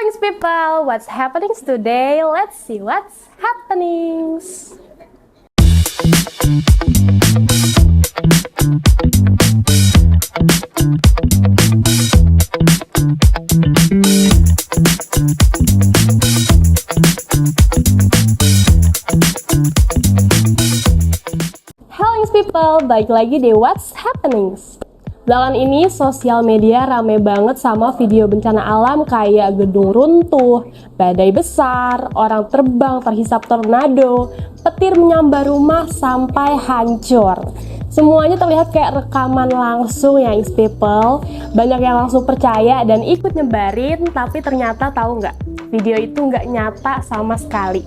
Hellings people, what's happening today? Let's see what's happening. Hellings people, balik lagi di What's Happening. Belakangan ini sosial media rame banget sama video bencana alam kayak gedung runtuh, badai besar, orang terbang terhisap tornado, petir menyambar rumah sampai hancur. Semuanya terlihat kayak rekaman langsung ya guys people. Banyak yang langsung percaya dan ikut nyebarin, tapi ternyata tahu nggak? Video itu nggak nyata sama sekali.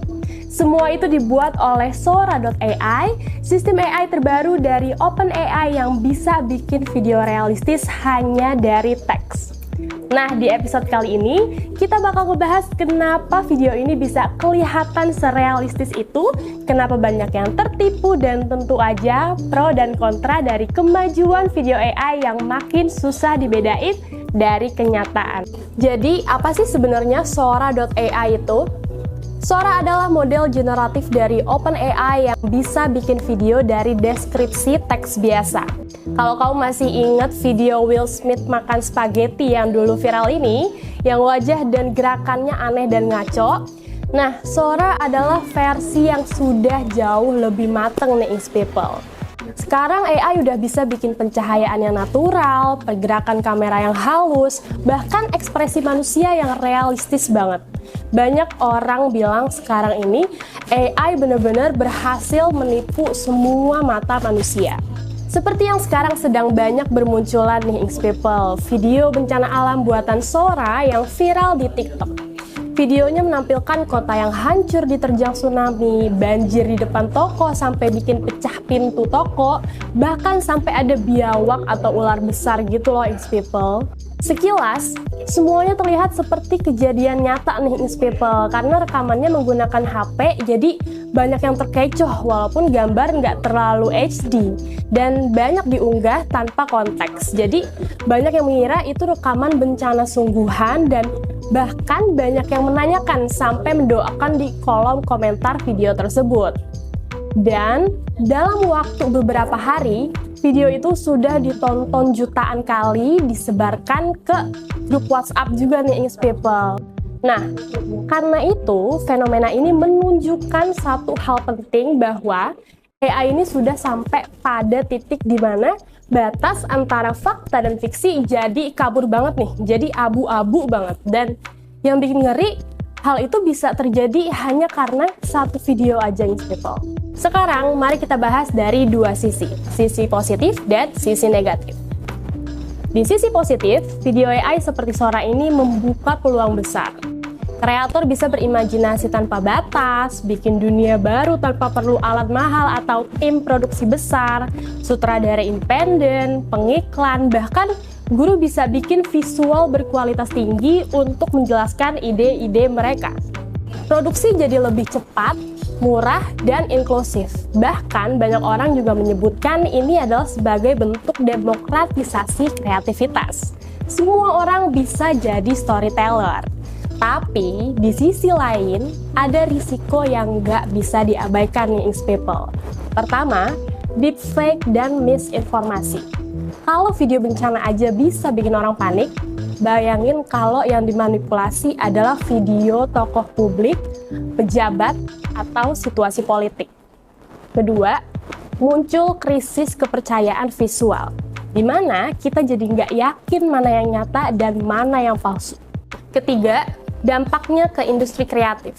Semua itu dibuat oleh Sora.ai, sistem AI terbaru dari OpenAI yang bisa bikin video realistis hanya dari teks. Nah, di episode kali ini, kita bakal ngebahas kenapa video ini bisa kelihatan serealistis itu, kenapa banyak yang tertipu, dan tentu aja pro dan kontra dari kemajuan video AI yang makin susah dibedain dari kenyataan. Jadi, apa sih sebenarnya Sora.ai itu? Sora adalah model generatif dari OpenAI yang bisa bikin video dari deskripsi teks biasa. Kalau kamu masih ingat video Will Smith makan spaghetti yang dulu viral ini, yang wajah dan gerakannya aneh dan ngaco, nah Sora adalah versi yang sudah jauh lebih mateng nih people. Sekarang AI udah bisa bikin pencahayaan yang natural, pergerakan kamera yang halus, bahkan ekspresi manusia yang realistis banget. Banyak orang bilang sekarang ini AI benar-benar berhasil menipu semua mata manusia. Seperti yang sekarang sedang banyak bermunculan nih people, video bencana alam buatan Sora yang viral di TikTok. Videonya menampilkan kota yang hancur diterjang tsunami, banjir di depan toko sampai bikin pecah pintu toko, bahkan sampai ada biawak atau ular besar gitu loh people. Sekilas, semuanya terlihat seperti kejadian nyata nih people, karena rekamannya menggunakan HP, jadi banyak yang terkecoh walaupun gambar nggak terlalu HD, dan banyak diunggah tanpa konteks. Jadi banyak yang mengira itu rekaman bencana sungguhan, dan bahkan banyak yang menanyakan sampai mendoakan di kolom komentar video tersebut. Dan dalam waktu beberapa hari, video itu sudah ditonton jutaan kali, disebarkan ke grup WhatsApp juga nih people. Nah, karena itu fenomena ini menunjukkan satu hal penting bahwa AI ini sudah sampai pada titik di mana batas antara fakta dan fiksi jadi kabur banget nih, jadi abu-abu banget. Dan yang bikin ngeri, hal itu bisa terjadi hanya karena satu video aja nih people. Sekarang mari kita bahas dari dua sisi positif dan sisi negatif. Di sisi positif, video AI seperti Sora ini membuka peluang besar. Kreator bisa berimajinasi tanpa batas, bikin dunia baru tanpa perlu alat mahal atau tim produksi besar, sutradara independen, pengiklan, bahkan guru bisa bikin visual berkualitas tinggi untuk menjelaskan ide-ide mereka. Produksi jadi lebih cepat, murah, dan inklusif. Bahkan banyak orang juga menyebutkan ini adalah sebagai bentuk demokratisasi kreativitas. Semua orang bisa jadi storyteller. Tapi di sisi lain ada risiko yang nggak bisa diabaikan nih people. Pertama, deepfake dan misinformasi. Kalau video bencana aja bisa bikin orang panik, bayangin kalau yang dimanipulasi adalah video tokoh publik, pejabat, atau situasi politik. Kedua, muncul krisis kepercayaan visual, di mana kita jadi nggak yakin mana yang nyata dan mana yang palsu. Ketiga, dampaknya ke industri kreatif.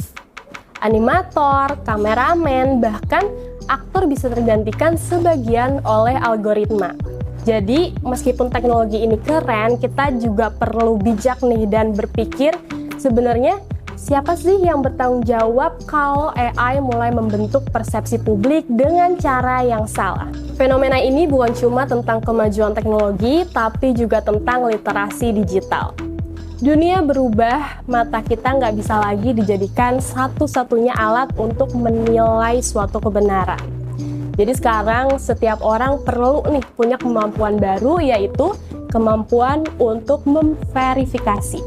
Animator, kameramen, bahkan aktor bisa tergantikan sebagian oleh algoritma. Jadi, meskipun teknologi ini keren, kita juga perlu bijak nih dan berpikir sebenarnya siapa sih yang bertanggung jawab kalau AI mulai membentuk persepsi publik dengan cara yang salah. Fenomena ini bukan cuma tentang kemajuan teknologi, tapi juga tentang literasi digital. Dunia berubah, mata kita nggak bisa lagi dijadikan satu-satunya alat untuk menilai suatu kebenaran. Jadi sekarang setiap orang perlu nih punya kemampuan baru, yaitu kemampuan untuk memverifikasi.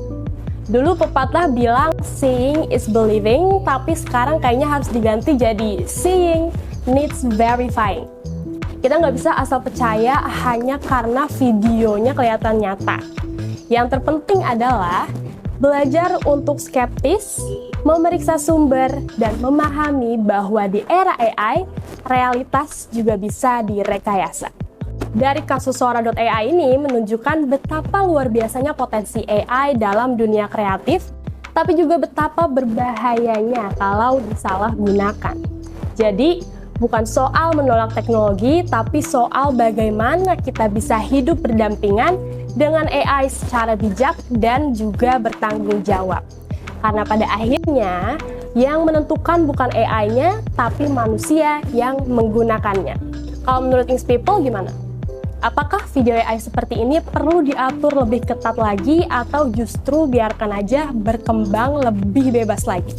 Dulu pepatah bilang seeing is believing, tapi sekarang kayaknya harus diganti jadi seeing needs verifying. Kita nggak bisa asal percaya hanya karena videonya kelihatan nyata. Yang terpenting adalah belajar untuk skeptis, memeriksa sumber, dan memahami bahwa di era AI, realitas juga bisa direkayasa. Dari kasus Sora.ai ini menunjukkan betapa luar biasanya potensi AI dalam dunia kreatif, tapi juga betapa berbahayanya kalau disalahgunakan. Jadi, bukan soal menolak teknologi, tapi soal bagaimana kita bisa hidup berdampingan dengan AI secara bijak dan juga bertanggung jawab. Karena pada akhirnya, yang menentukan bukan AI-nya, tapi manusia yang menggunakannya. Kalau menurut Ings People gimana? Apakah video AI seperti ini perlu diatur lebih ketat lagi atau justru biarkan aja berkembang lebih bebas lagi?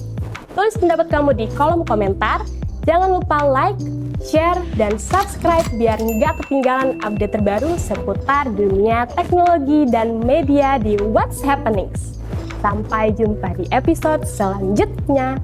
Tulis pendapat kamu di kolom komentar. Jangan lupa like, share, dan subscribe biar nggak ketinggalan update terbaru seputar dunia teknologi dan media di What's Happenings. Sampai jumpa di episode selanjutnya.